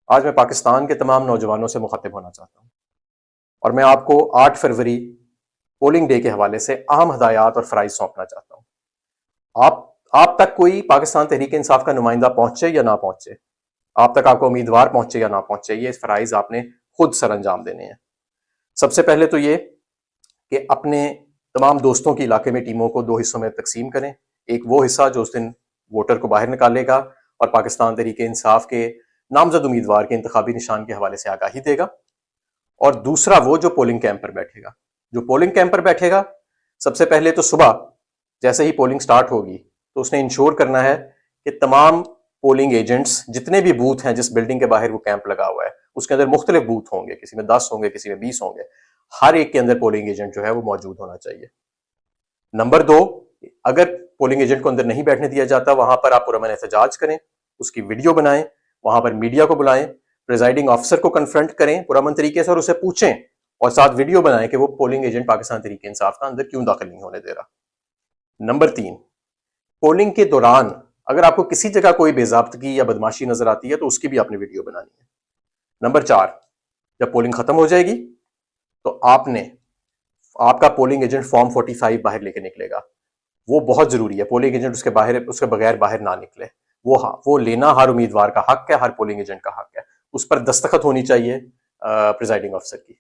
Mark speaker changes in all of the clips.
Speaker 1: آج میں پاکستان کے تمام نوجوانوں سے مخاطب ہونا چاہتا ہوں، اور میں آپ کو 8 فروری پولنگ ڈے کے حوالے سے اہم ہدایات اور فرائض سونپنا چاہتا ہوں۔ آپ تک کوئی پاکستان تحریک انصاف کا نمائندہ پہنچے یا نہ پہنچے، آپ تک آپ کو امیدوار پہنچے یا نہ پہنچے، یہ فرائض آپ نے خود سر انجام دینے ہیں۔ سب سے پہلے تو یہ کہ اپنے تمام دوستوں کی علاقے میں ٹیموں کو 2 حصوں میں تقسیم کریں۔ ایک وہ حصہ جو اس دن ووٹر کو باہر نکالے گا اور پاکستان تحریک انصاف کے نامزد امیدوار کے انتخابی نشان کے حوالے سے آگاہی دے گا، اور دوسرا وہ جو پولنگ کیمپ پر بیٹھے گا۔ جو پولنگ کیمپ پر بیٹھے گا، سب سے پہلے تو صبح جیسے ہی پولنگ سٹارٹ ہوگی تو اس نے انشور کرنا ہے کہ تمام پولنگ ایجنٹس جتنے بھی بوتھ ہیں جس بلڈنگ کے باہر وہ کیمپ لگا ہوا ہے، اس کے اندر مختلف بوتھ ہوں گے، کسی میں 10 ہوں گے، کسی میں 20 ہوں گے، ہر ایک کے اندر پولنگ ایجنٹ جو ہے وہ موجود ہونا چاہیے۔ نمبر 2، اگر پولنگ ایجنٹ کو اندر نہیں بیٹھنے دیا جاتا، وہاں پر آپ پرامن احتجاج کریں، اس کی ویڈیو بنائیں، وہاں پر میڈیا کو بلائیں، پریزائڈنگ آفیسر کو کنفرنٹ کریں پرامن طریقے سے اور اسے پوچھیں، اور ساتھ ویڈیو بنائیں کہ وہ پولنگ ایجنٹ پاکستان تحریک انصاف کا اندر کیوں داخل نہیں ہونے دے رہا۔ نمبر 3، پولنگ کے دوران اگر آپ کو کسی جگہ کوئی بے ضابطگی یا بدماشی نظر آتی ہے تو اس کی بھی آپ نے ویڈیو بنانی ہے۔ نمبر 4، جب پولنگ ختم ہو جائے گی تو آپ کا پولنگ ایجنٹ فارم 45 باہر لے کے نکلے گا۔ وہ بہت ضروری ہے، پولنگ ایجنٹ اس کے بغیر باہر نہ نکلے۔ وہ لینا ہر امیدوار کا حق ہے، ہر پولنگ ایجنٹ کا حق ہے۔ اس پر دستخط ہونی چاہیے پریزائڈنگ آفیسر کی۔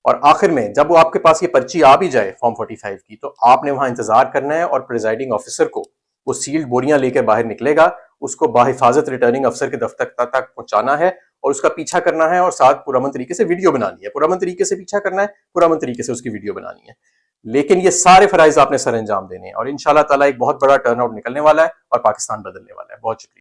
Speaker 1: اور آخر میں جب وہ آپ کے پاس یہ پرچی آ بھی جائے فارم 45 کی، تو آپ نے وہاں انتظار کرنا ہے، اور پریزائڈنگ آفیسر کو وہ سیلڈ بوریاں لے کے باہر نکلے گا، اس کو بحفاظت ریٹرننگ افسر کے دفتر تک پہنچانا ہے، اور اس کا پیچھا کرنا ہے، اور ساتھ پرامن طریقے سے ویڈیو بنانی ہے۔ پرامن طریقے سے پیچھا کرنا ہے، پرامن طریقے سے اس کی ویڈیو بنانی ہے۔ لیکن یہ سارے فرائض آپ نے سر انجام دینے ہیں، اور انشاءاللہ تعالیٰ ایک بہت بڑا ٹرن آؤٹ نکلنے والا ہے اور پاکستان بدلنے والا ہے۔ بہت شکریہ۔